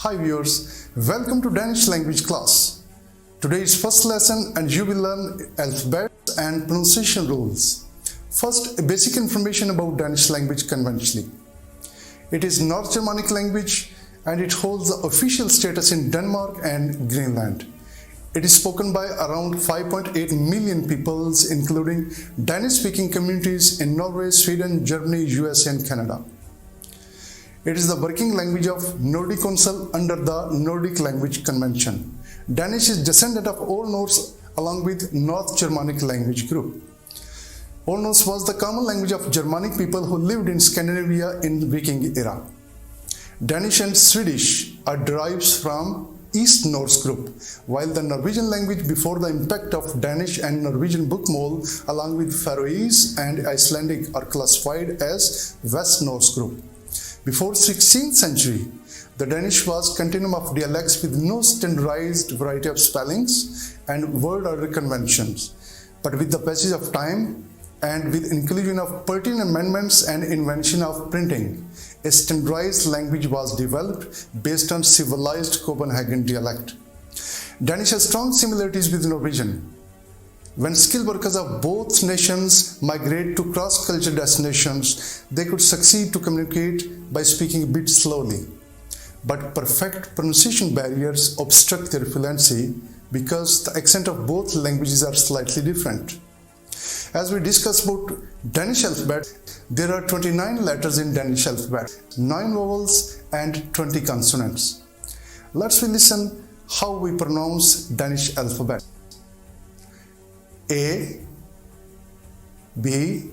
Hi viewers, welcome to Danish language class. Today is first lesson and you will learn alphabets and pronunciation rules. First, a basic information about Danish language conventionally. It is North Germanic language and it holds the official status in Denmark and Greenland. It is spoken by around 5.8 million peoples, including Danish-speaking communities in Norway, Sweden, Germany, USA and Canada. It is the working language of Nordic Council under the Nordic Language Convention. Danish is descendant of Old Norse along with North Germanic language group. Old Norse was the common language of Germanic people who lived in Scandinavia in Viking era. Danish and Swedish are derived from East Norse group, while the Norwegian language before the impact of Danish and Norwegian bookmål along with Faroese and Icelandic are classified as West Norse group. Before 16th century, the Danish was continuum of dialects with no standardized variety of spellings and word order conventions. But with the passage of time and with inclusion of pertinent amendments and invention of printing, a standardized language was developed based on civilized Copenhagen dialect. Danish has strong similarities with Norwegian. When skilled workers of both nations migrate to cross-cultural destinations, they could succeed to communicate by speaking a bit slowly. But perfect pronunciation barriers obstruct their fluency because the accent of both languages are slightly different. As we discuss about Danish alphabet, there are 29 letters in Danish alphabet, 9 vowels and 20 consonants. Let's listen how we pronounce Danish alphabet. A, B,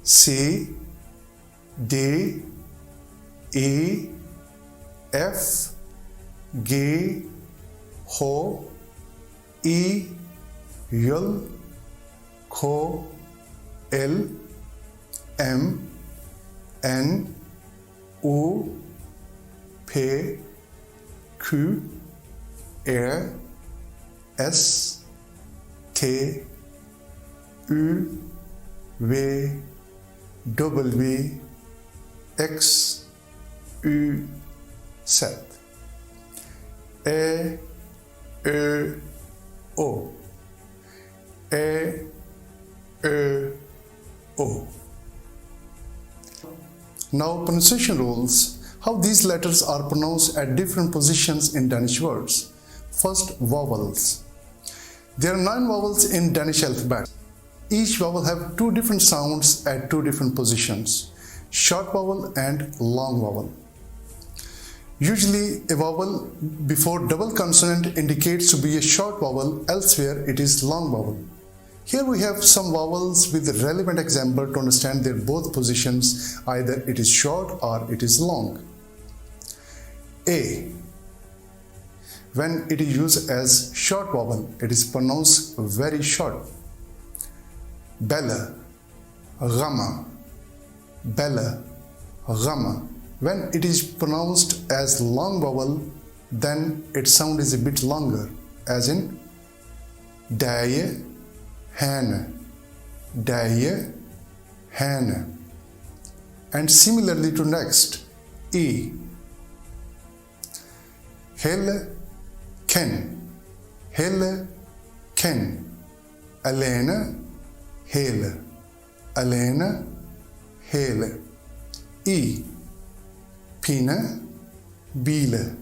C, D, E, F, G, H, I, J, K, L, M, N, O, P, Q, R, S, T, U, V, W, X, Y, Z. E, Ö, O. E, Ö, O. Now pronunciation rules. How these letters are pronounced at different positions in Danish words. First, vowels. There are 9 vowels in Danish alphabet. Each vowel have 2 different sounds at 2 different positions, short vowel and long vowel. Usually a vowel before double consonant indicates to be a short vowel, elsewhere it is long vowel. Here we have some vowels with a relevant example to understand their both positions, either it is short or it is long. A. When it is used as short vowel, it is pronounced very short. Bella, Rama, Bella, Rama. When it is pronounced as long vowel, then its sound is a bit longer, as in Daje, Hane, Daje, Hane. And similarly to next, E. Hele, Ken, hele, ken, alene, hele, alene, hele. I, pine, bile,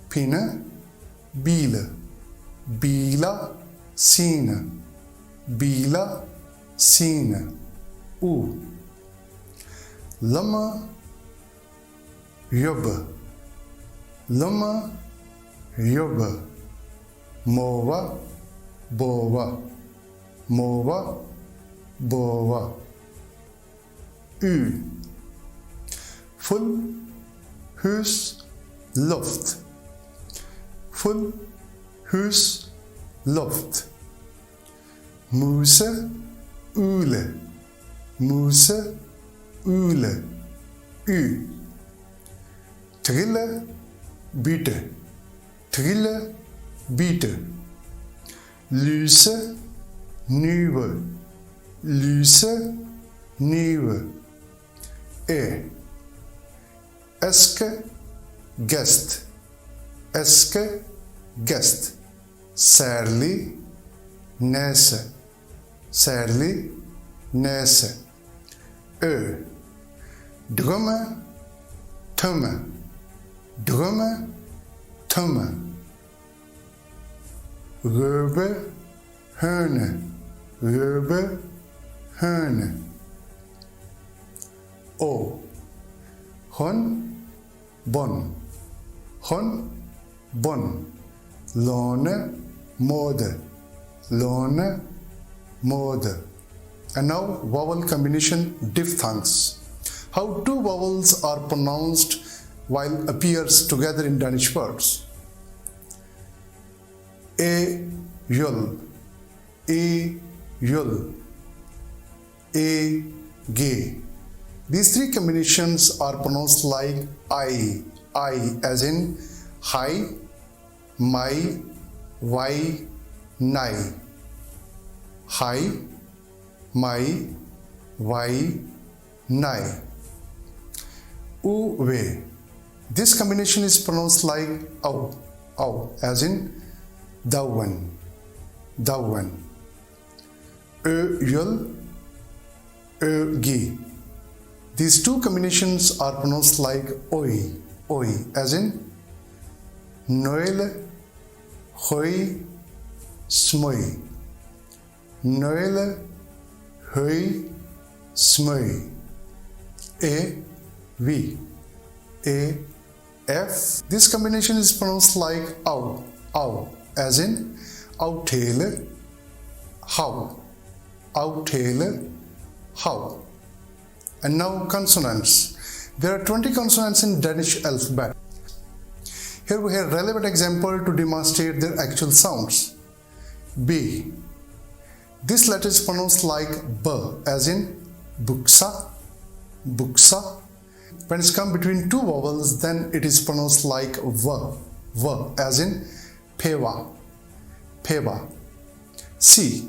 pine, bile, bila, sine, bila, sine. U, lama, jobbe, lama, jobbe. Mova, bova, mova, bova. U. Full, hus, loft. Full, hus, loft. Muse, ule. Muse, ule. U. Trille, bytte. Trille, bytte. Lyse, nyve. Lyse, nyve. E. Eske, gest. eske, guest, særlig, næse, særlig, næse, drømme, tømme, drømme, tømme, røve, høne, røve, høne, hånd, bånd, hånd, bånd, låne, mode, låne, mode. And now vowel combination diphthongs. How two vowels are pronounced while appears together in Danish words. Yul, yul, g. These three combinations are pronounced like I as in hi, my, why, nai. Hi, my, why, nai. Uwe. This combination is pronounced like ow, as in dawan. Yul, gi. These two combinations are pronounced like oi, as in noel, hoi, smoi. Noel, hoi, smoi. V, f. This combination is pronounced like ow, as in outtale, how, outtale, how. And now consonants. There are 20 consonants in Danish alphabet. Here we have relevant example to demonstrate their actual sounds. B. This letter is pronounced like b, as in buksa, buksa. When it's come between two vowels, then it is pronounced like v, as in peva, peva. C.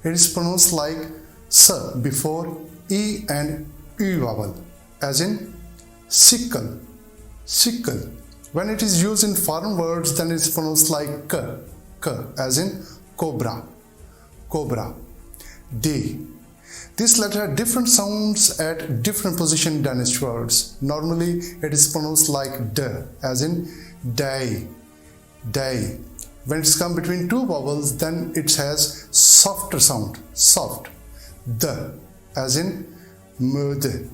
It is pronounced like s before e and u vowel, as in sickle, sickle. When it is used in foreign words, then it is pronounced like k, as in cobra, cobra. D. This letter has different sounds at different position in Danish words. Normally, it is pronounced like d, as in day, day. When it's come between two vowels, then it has softer sound, soft. D, as in møde,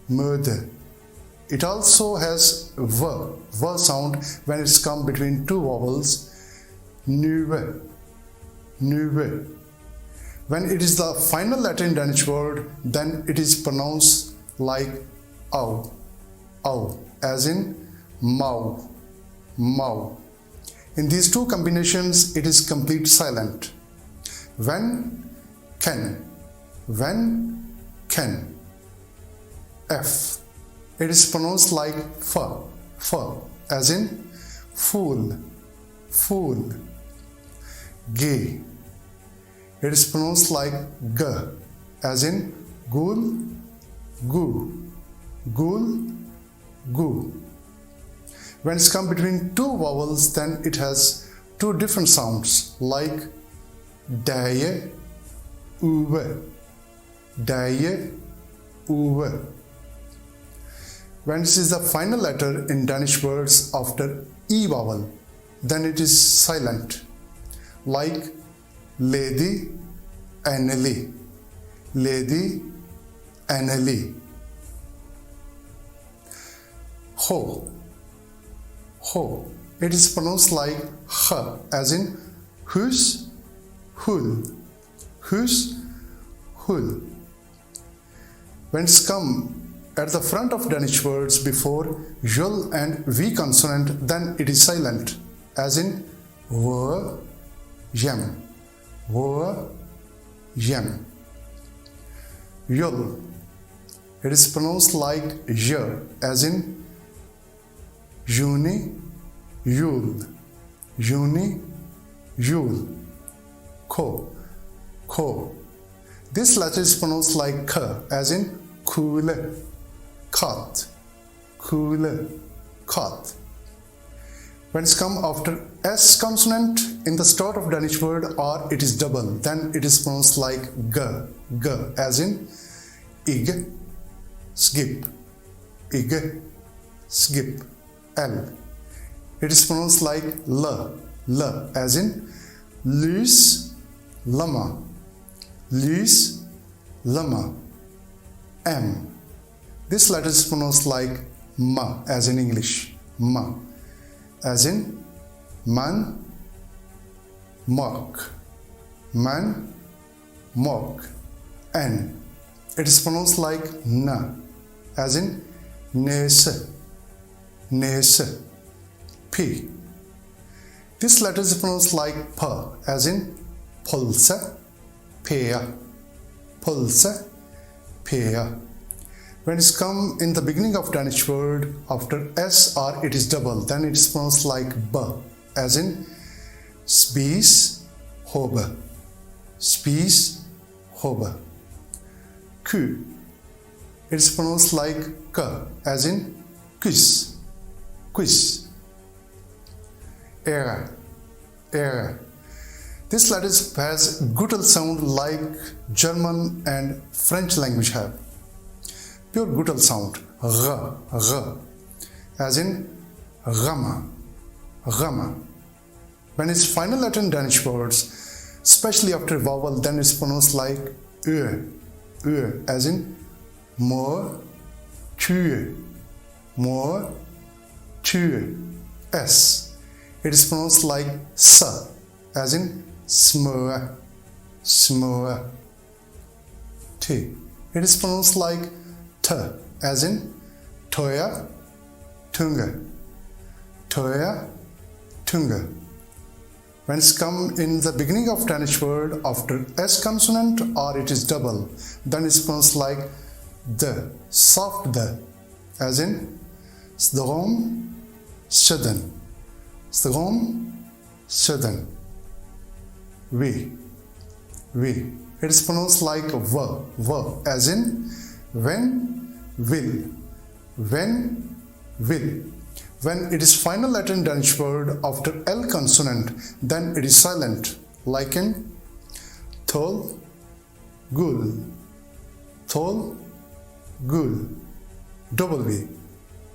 møde. It also has v sound when it's come between two vowels. Nuve, nuve. When it is the final letter in Danish word, then it is pronounced like ow, as in mau, mau. In these two combinations, it is complete silent. When, can. F. It is pronounced like f, as in fool, fool. G. It is pronounced like g, as in ghoul, goo, ghoul, goo. When it's come between two vowels, then it has two different sounds like daye, uve, daye, uve. When this is the final letter in Danish words after e vowel, then it is silent, like lady, Anneli, lady, Anneli. Ho, it is pronounced like h, as in hus, hul, hus, hul. When it's come at the front of Danish words before yul and v consonant, then it is silent, as in vør, hjem, vør, hjem. Yul. It is pronounced like j, as in juni, yul, juni, yul. Ko. This letter is pronounced like k, as in kule, kat, kule, kath. When it's come after S consonant in the start of Danish word or it is double, then it is pronounced like g, as in ig, skip, ig, skip, l. It is pronounced like l, as in lys, lama, lys, lama, m. This letter is pronounced like ma, as in English, ma, as in man, mock, man, mock, n. It is pronounced like na, as in nese, nese, p. This letter is pronounced like pa, as in pulse, pea, pulse, pea. When it's come in the beginning of Danish word after S or it is double, then it is pronounced like b, as in spise, hobe, spise, hobe. Q. It is pronounced like k, as in quiz, quiz. Era, era. This letter has guttural sound like German and French language have. Pure guttural sound, r, as in rama, rama. When it's final letter in Danish words, especially after vowel, then it's pronounced like ö, as in more, tue, s. It is pronounced like s, as in smør, t. It is pronounced like t, as in tøya, tunge, When it's come in the beginning of Danish word after S consonant or it is double, then it's pronounced like the, soft the, as in strom, sudden, we. It is pronounced like v, as in when, will. When it is final letter in Danish word after L consonant, then it is silent, like in tol, gul, W.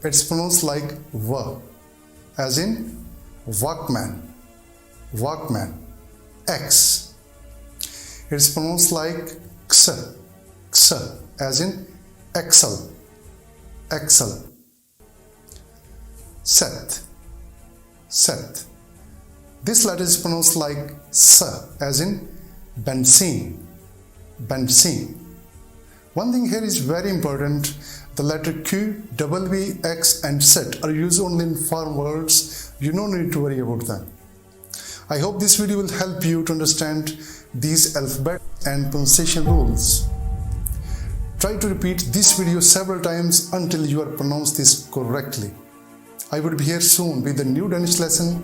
It's pronounced like v, as in walkman, X. It is pronounced like x, as in excel, set. This letter is pronounced like s, as in benzene. One thing here is very important. The letter Q, W, X and set are used only in form words. You don't need to worry about them. I hope this video will help you to understand these alphabet and pronunciation rules. Try to repeat this video several times until you are pronounced this correctly. I will be here soon with a new Danish lesson.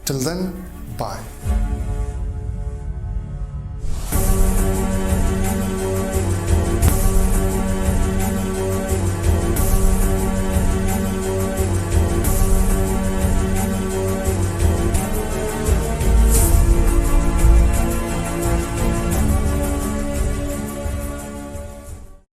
Till then, bye.